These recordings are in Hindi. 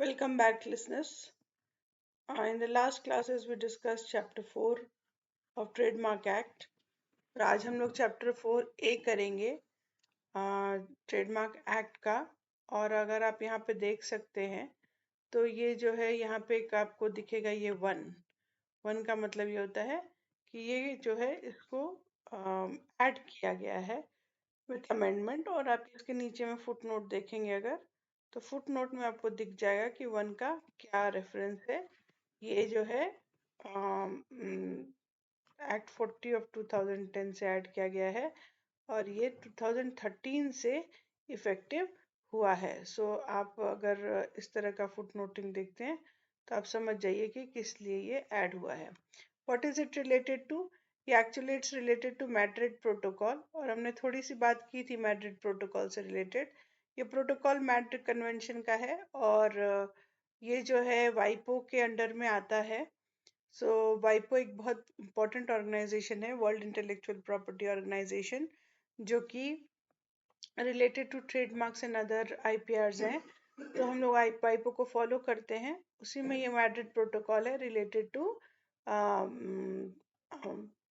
Welcome back, listeners. In the last classes, we discussed Chapter 4 of Trademark Act. और आज हम लोग Chapter 4A करेंगे ट्रेडमार्क एक्ट का। और अगर आप यहाँ पे देख सकते हैं तो ये जो है यहाँ पे एक आपको दिखेगा ये वन वन का मतलब ये होता है कि ये जो है इसको ऐड किया गया है विथ अमेंडमेंट। और आप इसके नीचे में फुट नोट देखेंगे अगर तो फुट नोट में आपको दिख जाएगा कि वन का क्या रेफरेंस है। ये जो है एक्ट 40 ऑफ 2010 से ऐड किया गया है और ये 2013 से इफेक्टिव हुआ है। सो आप अगर इस तरह का फुट नोटिंग देखते हैं तो आप समझ जाइए कि किस लिए ये ऐड हुआ है। What is it related to? ये actually it's related to Madrid protocol और हमने थोड़ी सी बात की थी मैड्रिड प्रोटोकॉल से रिलेटेड। ये प्रोटोकॉल मैड्रिड कन्वेंशन का है और ये जो है वाइपो के अंडर में आता है। सो वाइपो एक बहुत इंपॉर्टेंट ऑर्गेनाइजेशन है, वर्ल्ड इंटेलेक्चुअल प्रॉपर्टी ऑर्गेनाइजेशन, जो कि related to trademarks and other IPRs हैं। तो हम लोग वाइपो को फॉलो करते हैं, उसी में ये मैड्रिड प्रोटोकॉल है related to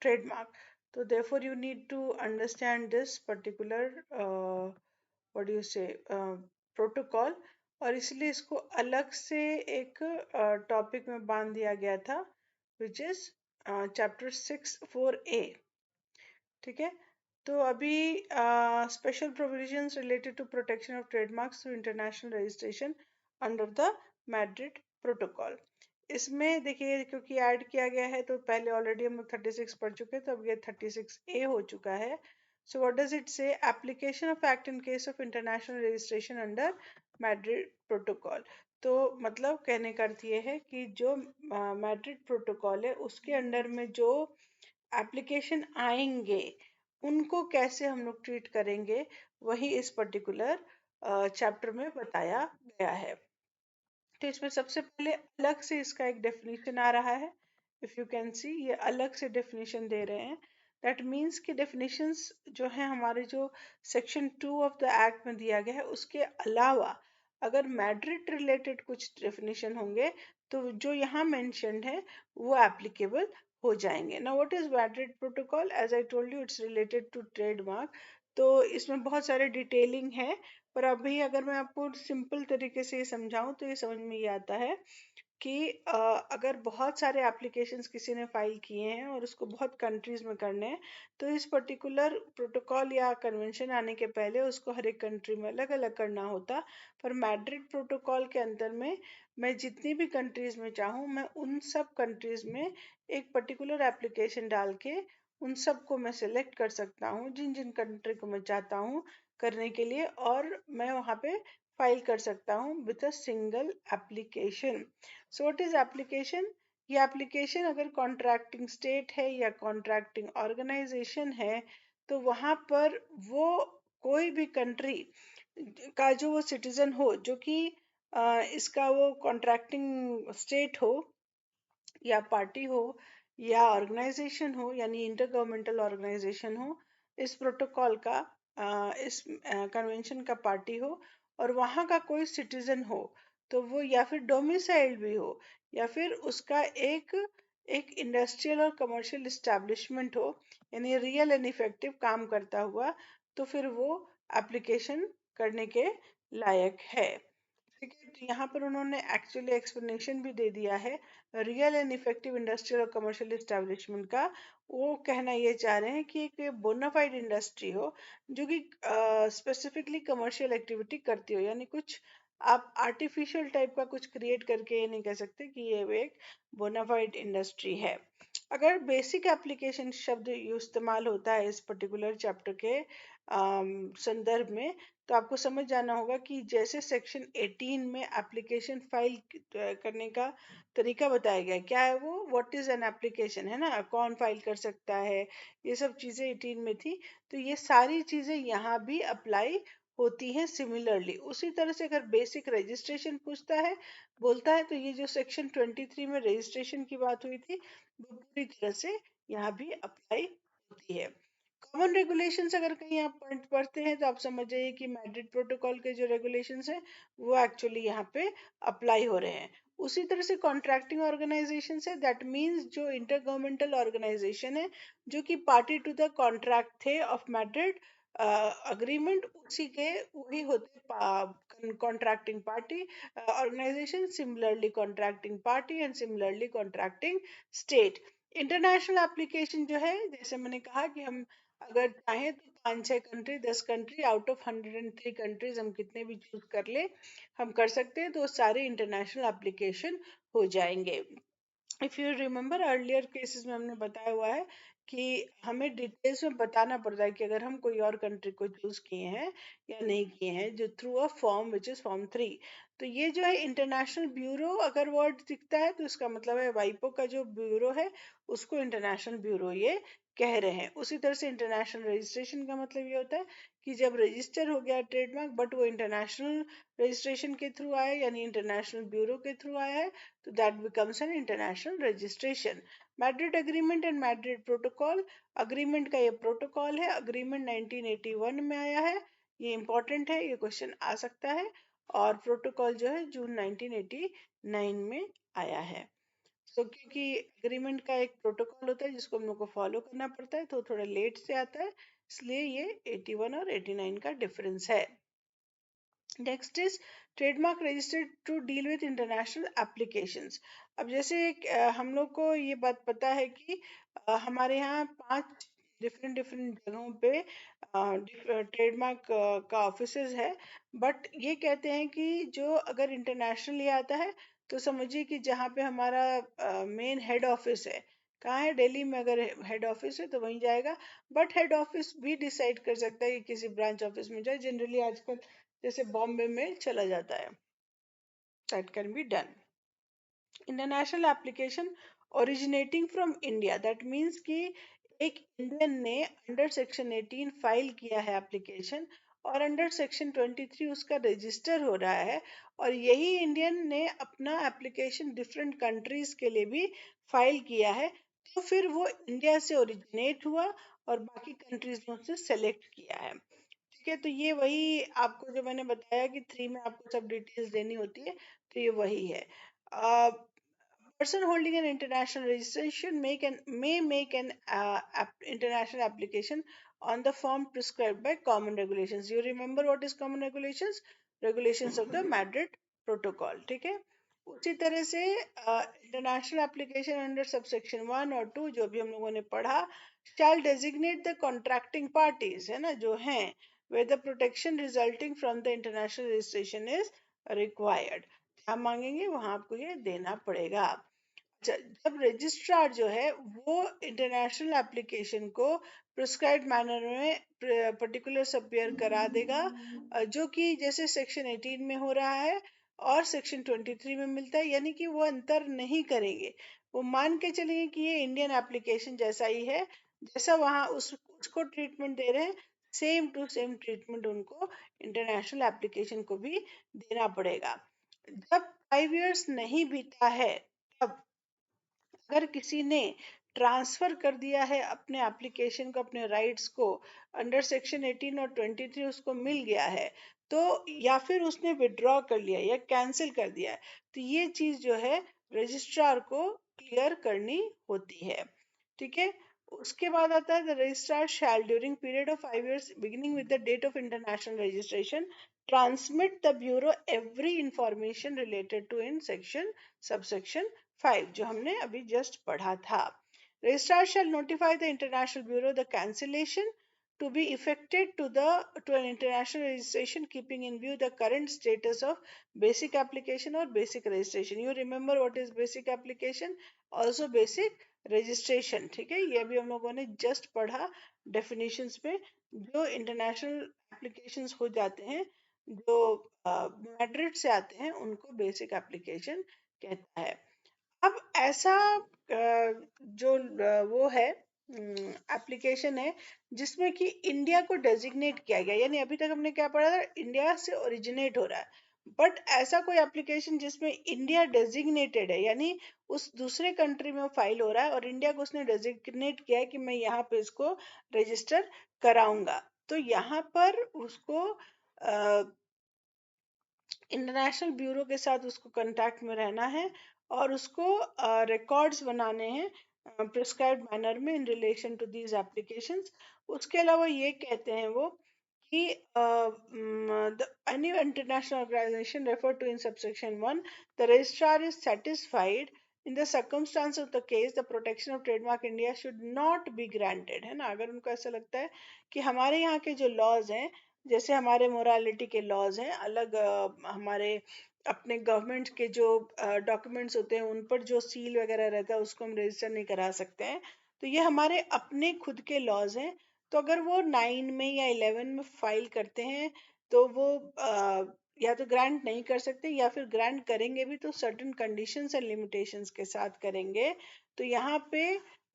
trademark. So therefore you need to understand this particular what do you say protocol। और इसलिए इसको अलग से एक टॉपिक में बांध दिया गया था विच इज चैप्टर 6(4)A। ठीक है। तो अभी special provisions related to protection of trademarks through international registration under the Madrid protocol. इसमें देखिए क्योंकि ऐड किया गया है तो पहले ऑलरेडी हम लोग 36 पढ़ चुके हैं, तो अब ये 36A हो चुका है। सो व्हाट डज इट से? Application of act in case of international registration under Madrid protocol. तो मतलब कहने का अर्थ ये है कि जो मैड्रिड प्रोटोकॉल है उसके अंडर में जो एप्लीकेशन आएंगे उनको कैसे हम लोग ट्रीट करेंगे, वही इस पर्टिकुलर चैप्टर में बताया गया है। तो इसमें सबसे पहले अलग से इसका एक डेफिनेशन आ रहा है। इफ यू कैन सी ये अलग से डेफिनेशन दे रहे हैं। दैट मीन्स कि डेफिनेशंस जो है हमारे जो सेक्शन 2 ऑफ द एक्ट में दिया गया है उसके अलावा अगर मैड्रिड रिलेटेड कुछ डेफिनेशन होंगे तो जो यहाँ मेंशन्ड है वो एप्लीकेबल हो जाएंगे। Now what is Madrid protocol? As I told you it's related to trademark. तो इसमें बहुत सारे डिटेलिंग है, पर अभी अगर मैं आपको सिंपल तरीके से ये समझाऊं तो ये समझ में ये आता है कि अगर बहुत सारे एप्लीकेशंस किसी ने फाइल किए हैं और उसको बहुत कंट्रीज में करने हैं तो इस पर्टिकुलर प्रोटोकॉल या कन्वेंशन आने के पहले उसको हर एक कंट्री में अलग अलग करना होता। पर मैड्रिड प्रोटोकॉल के अंदर में मैं जितनी भी कंट्रीज में चाहूँ मैं उन सब कंट्रीज में एक पर्टिकुलर एप्लीकेशन डाल के उन सबको मैं सिलेक्ट कर सकता हूँ जिन जिन कंट्री को मैं चाहता हूँ करने के लिए, और मैं वहाँ पे फाइल कर सकता हूँ with a single application. So what is application? ये एप्लीकेशन अगर कॉन्ट्रैक्टिंग स्टेट है या कॉन्ट्रैक्टिंग ऑर्गेनाइजेशन है तो वहाँ पर वो कोई भी कंट्री का जो वो सिटीजन हो जो कि इसका वो कॉन्ट्रैक्टिंग स्टेट हो या पार्टी हो या ऑर्गेनाइजेशन हो यानी इंटर गवर्नमेंटल ऑर्गेनाइजेशन हो, इस प्रोटोकॉल का इस कन्वेंशन का पार्टी हो और वहाँ का कोई सिटीजन हो तो वो या फिर डोमिसाइल्ड भी हो या फिर उसका एक एक इंडस्ट्रियल और कमर्शियल इस्टेब्लिशमेंट हो यानी रियल एंड इफेक्टिव काम करता हुआ, तो फिर वो एप्लीकेशन करने के लायक है। ठीक है। तो यहाँ पर उन्होंने एक्चुअली एक्सप्लेनेशन भी दे दिया है रियल एंड इफेक्टिव इंडस्ट्रियल और कमर्शियल इस्टेब्लिशमेंट का। वो कहना ये चाह रहे हैं कि एक बोनाफाइड इंडस्ट्री हो जो कि स्पेसिफिकली कमर्शियल एक्टिविटी करती हो, यानी कुछ आप आर्टिफिशियल टाइप का कुछ क्रिएट करके ये नहीं कह सकते कि ये एक बोनाफाइड इंडस्ट्री है। अगर बेसिक एप्लीकेशन शब्द इस्तेमाल होता है इस पर्टिकुलर चैप्टर के संदर्भ में तो आपको समझ जाना होगा कि जैसे सेक्शन 18 में एप्लीकेशन फाइल करने का तरीका बताया गया है, क्या है वो, व्हाट इज एन एप्लीकेशन, है ना, कौन फाइल कर सकता है, ये सब चीजें 18 में थी। तो ये सारी चीजें यहाँ भी अप्लाई होती हैं सिमिलरली। उसी तरह से अगर बेसिक रजिस्ट्रेशन पूछता है बोलता है तो ये जो सेक्शन 23 में रजिस्ट्रेशन की बात हुई थी वो पूरी तरह से यहाँ भी अप्लाई होती है। कॉमन रेगुलेशंस अगर कहीं आप पढ़ते हैं तो आप समझ जाइए कि मैड्रिड प्रोटोकॉल के जो रेगुलेशंस हैं वो एक्चुअली यहाँ पे अप्लाई हो रहे हैं। उसी तरह से कॉन्ट्रैक्टिंग ऑर्गेनाइजेशन है, दैट मीन्स जो इंटर गवर्नमेंटल ऑर्गेनाइजेशन है जो कि पार्टी टू द कॉन्ट्रैक्ट थे ऑफ मैड्रिड अग्रीमेंट, उसी के वही होते contracting party organisation, similarly contracting party and similarly contracting state. International application जो है, जैसे मैंने कहा कि हम अगर चाहें तो 5-6 country, 10 country out of 103 countries हम कितने भी चूज कर ले, हम कर सकते हैं, तो सारे इंटरनेशनल एप्लीकेशन हो जाएंगे। If you remember earlier cases में हमने बताया हुआ है कि हमें डिटेल्स में बताना पड़ता है कि अगर हम कोई और कंट्री को चूज किए हैं या नहीं किए हैं, जो through a form which is form 3। तो ये जो है इंटरनेशनल ब्यूरो अगर वर्ड दिखता है तो इसका मतलब है वाइपो का जो ब्यूरो है उसको इंटरनेशनल ब्यूरो ये कह रहे हैं। उसी तरह से इंटरनेशनल रजिस्ट्रेशन का मतलब ये होता है कि जब रजिस्टर हो गया ट्रेडमार्क बट वो इंटरनेशनल रजिस्ट्रेशन के थ्रू आया यानी इंटरनेशनल ब्यूरो के थ्रू आया है, तो that becomes an international registration. Madrid agreement and Madrid protocol, agreement का ये प्रोटोकॉल है, अग्रीमेंट 1981 में आया है, ये इंपॉर्टेंट है, ये क्वेश्चन आ सकता है। और प्रोटोकॉल जो है जून 1989 में आया है। क्योंकि एग्रीमेंट का एक प्रोटोकॉल होता है जिसको हम लोग को फॉलो करना पड़ता है तो थोड़ा लेट से आता है, इसलिए ये 81 और 89 का डिफरेंस है। Next is trademark registered to deal with international applications. अब जैसे हम लोग को ये बात पता है कि हमारे यहाँ 5 डिफरेंट डिफरेंट जगहों पे ट्रेडमार्क का ऑफिसेज है। बट ये कहते हैं कि जो अगर इंटरनेशनली आता है तो समझिए कि जहाँ पे हमारा मेन हेड ऑफिस है, कहाँ है, दिल्ली में अगर हेड ऑफिस है तो वहीं जाएगा। बट हेड ऑफिस भी डिसाइड कर सकता है कि किसी ब्रांच ऑफिस में जाए, जनरली आजकल जैसे बॉम्बे में चला जाता है, that can be done. International application originating from India, that means कि एक इंडियन ने अंडर सेक्शन 18 फाइल किया है एप्लीकेशन और अंडर सेक्शन 23 उसका रजिस्टर हो रहा है, और यही इंडियन ने अपना एप्लीकेशन डिफरेंट कंट्रीज के लिए भी फाइल किया है, तो फिर वो इंडिया से ओरिजिनेट हुआ और बाकी कंट्रीज ने उसे सेलेक्ट किया है। ठीक है, तो ये वही आपको जो मैंने बताया कि 3 में आपको सब डिटेल्स देनी होती है, तो ये वही है। Person holding an international registration may make an international application on the form prescribed by common regulations. You remember what is common regulations? Regulations of the Madrid Protocol. ठीक है, उसी तरह से इंटरनेशनल एप्लीकेशन अंडर सबसेक्शन 1 और 2 जो भी हम लोगों ने पढ़ा, shall designate the contracting parties, है ना, जो हैं, where the protection resulting from the international registration is required. क्या मांगेंगे वहां आपको ये देना पड़ेगा। जब रजिस्ट्रार जो है वो इंटरनेशनल एप्लीकेशन को प्रिस्क्राइब्ड मैनर में पर्टिकुलर सपियर करा देगा, जो कि जैसे सेक्शन 18 में हो रहा है और सेक्शन 23 में मिलता है, यानी कि वो अंतर नहीं करेंगे, वो मान के चलेंगे कि ये इंडियन एप्लीकेशन जैसा ही है, जैसा वहाँ उसको ट्रीटमेंट दे रहे हैं, सेम टू सेम ट्रीटमेंट उनको इंटरनेशनल एप्लीकेशन को भी देना पड़ेगा। जब 5 इयर्स नहीं बीता है तब अगर किसी ने ट्रांसफर कर दिया है अपने एप्लीकेशन को, अपने राइट्स को, अंडर सेक्शन 18 और 23 उसको मिल गया है, तो या फिर उसने विड्रॉ कर लिया या कैंसिल कर दिया है, तो ये चीज जो है रजिस्ट्रार को क्लियर करनी होती है। ठीक है, उसके बाद आता है the registrar shall during period of 5 years beginning with the date of international registration transmit the bureau every information related to in section subsection 5 जो हमने अभी जस्ट पढ़ा था। Registrar shall notify the International Bureau the cancellation to be effected to an international registration keeping in view the current status of basic application or basic registration. You remember what is basic application? Also basic registration. ठीक है, ये भी हम लोगों ने just पढ़ा definitions में। जो international applications हो जाते हैं, जो मैड्रिड से आते हैं, उनको basic application कहता है। अब ऐसा जो वो है एप्लीकेशन है जिसमें कि इंडिया को डेजिग्नेट किया गया, यानी अभी तक हमने क्या पढ़ा था, इंडिया से ओरिजिनेट हो रहा है, बट ऐसा कोई एप्लीकेशन जिसमें इंडिया डेजिग्नेटेड है, यानी उस दूसरे कंट्री में फाइल हो रहा है और इंडिया को उसने डेजिग्नेट किया है कि मैं यहाँ पे इसको रजिस्टर कराऊंगा, तो यहाँ पर उसको इंटरनेशनल ब्यूरो के साथ उसको कांटेक्ट में रहना है और उसको रिकॉर्ड्स बनाने हैं प्रिस्क्राइब्ड मैनर में in relation to these applications. उसके अलावा ये कहते हैं वो कि any international organization referred to in subsection 1, the registrar is satisfied in the circumstance of the case the protection of trademark India should not be granted, है ना। अगर उनको ऐसा लगता है कि हमारे यहाँ के जो लॉज हैं, जैसे हमारे मोरालिटी के लॉज हैं अलग, हमारे अपने गवर्नमेंट के जो डॉक्यूमेंट्स होते हैं उन पर जो सील वगैरह रहता है उसको हम रजिस्टर नहीं करा सकते हैं, तो ये हमारे अपने खुद के लॉज हैं। तो अगर वो 9 में या 11 में फाइल करते हैं तो वो या तो ग्रांट नहीं कर सकते, या फिर ग्रांट करेंगे भी तो सर्टेन कंडीशंस एंड लिमिटेशंस के साथ करेंगे। तो यहाँ पे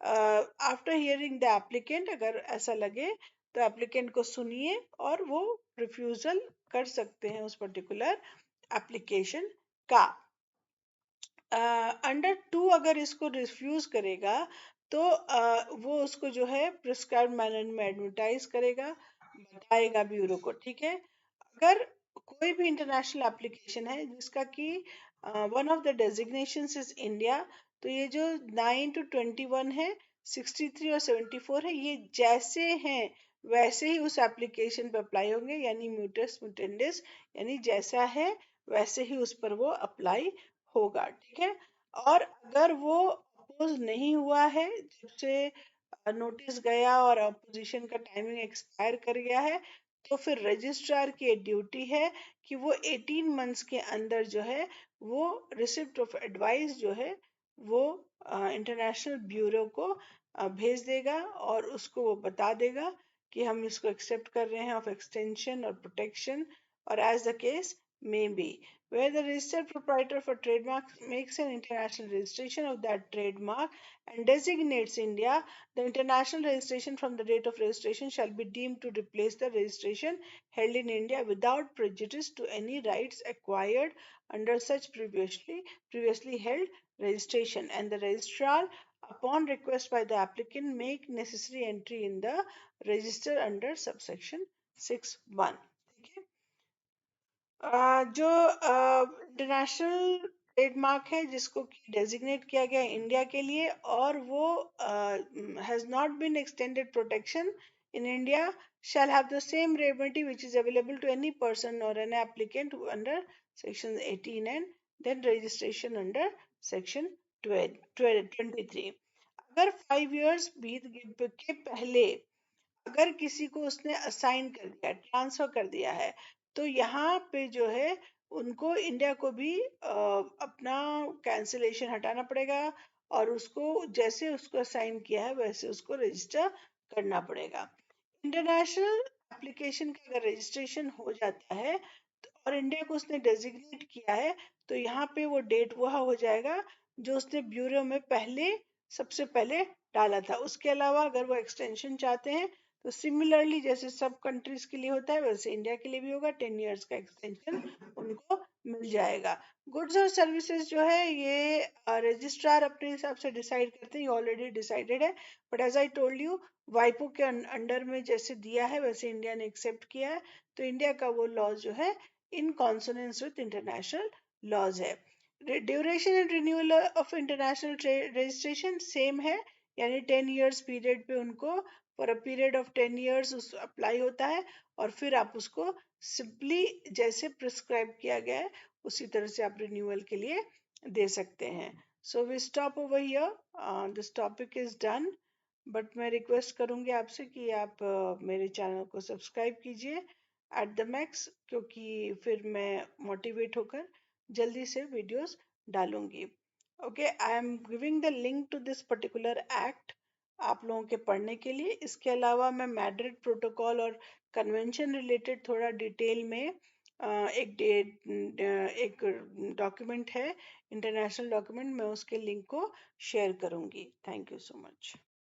आफ्टर हियरिंग द एप्लीकेंट, अगर ऐसा लगे तो एप्लीकेंट को सुनिए और वो रिफ्यूजल कर सकते हैं उस पर्टिकुलर एप्लीकेशन का। अंडर 2 अगर इसको रिफ्यूज करेगा तो वो उसको जो है प्रिस्क्राइब मैनर में एडवर्टाइज करेगा, बताएगा ब्यूरो को, ठीक है। अगर कोई भी इंटरनेशनल एप्लीकेशन है जिसका कि one of the designations is India, तो ये जो 9 to 21 है, 63 और 74 है, ये जैसे हैं वैसे ही उस एप्लीकेशन पर अप्लाई होंगे, यानी म्यूटस म्यूटेंडिस, यानी जैसा है वैसे ही उस पर वो अप्लाई होगा, ठीक है। और अगर वो अपोज नहीं हुआ है, जब से नोटिस गया और अपोजिशन का टाइमिंग एक्सपायर कर गया है, तो फिर रजिस्ट्रार की ड्यूटी है कि वो 18 मंथ्स के अंदर जो है वो रिसिप्ट ऑफ एडवाइस जो है वो इंटरनेशनल ब्यूरो को भेज देगा और उसको वो बता देगा कि हम इसको एक्सेप्ट कर रहे हैं ऑफ एक्सटेंशन और प्रोटेक्शन, और as the case may be. Where the registered proprietor for trademark makes an international registration of that trademark and designates India, the international registration from the date of registration shall be deemed to replace the registration held in India without prejudice to any rights acquired under such previously held registration, and the registrar, upon request by the applicant, make necessary entry in the register under subsection 6(1). जो इंटरनेशनल ट्रेडमार्क है जिसको कि डेजिग्नेट किया गया इंडिया के लिए और वो has not been extended protection in India shall have the same remedy which is available to any person or an applicant under section 18 and then registration under section 23। अगर 5 years बीत के पहले अगर किसी को उसने असाइन कर दिया, ट्रांसफर कर दिया है, तो यहाँ पे जो है उनको इंडिया को भी अपना कैंसिलेशन हटाना पड़ेगा और उसको जैसे उसको असाइन किया है वैसे उसको रजिस्टर करना पड़ेगा। इंटरनेशनल एप्लीकेशन का अगर रजिस्ट्रेशन हो जाता है और इंडिया को उसने डेजिग्नेट किया है, तो यहाँ पे वो डेट वह हो जाएगा जो उसने ब्यूरो में पहले सबसे पहले डाला था। उसके अलावा अगर वो एक्सटेंशन चाहते हैं तो सिमिलरली जैसे सब कंट्रीज के लिए होता है वैसे इंडिया के लिए भी होगा, 10 years का एक्सटेंशन उनको मिल जाएगा। गुड्स और सर्विसेज जो है ये रजिस्ट्रार अपने हिसाब से डिसाइड करते हैं, ऑलरेडी डिसाइडेड है, but as I told you वाइपो के अंडर में जैसे दिया है वैसे इंडिया ने एक्सेप्ट किया है, तो इंडिया का वो लॉ जो है इन कॉन्सोनेंस विद इंटरनेशनल लॉज है। Duration and renewal of international registration same है, यानी 10 years पीरियड पे उनको for a period of 10 years उस अप्लाई होता है और फिर आप उसको सिंपली जैसे प्रिस्क्राइब किया गया है उसी तरह से आप रिन्यूअल के लिए दे सकते हैं। So we stop over here, this topic is done, but मैं रिक्वेस्ट करूंगी आपसे कि आप मेरे चैनल को सब्सक्राइब कीजिए एट द मैक्स, क्योंकि फिर मैं मोटिवेट होकर जल्दी से वीडियोस डालूंगी। Okay, I am giving the link to this particular act आप लोगों के पढ़ने के लिए। इसके अलावा मैं मैड्रिड प्रोटोकॉल और कन्वेंशन रिलेटेड थोड़ा डिटेल में एक डॉक्यूमेंट है, इंटरनेशनल डॉक्यूमेंट, मैं उसके लिंक को शेयर करूंगी। Thank you so much.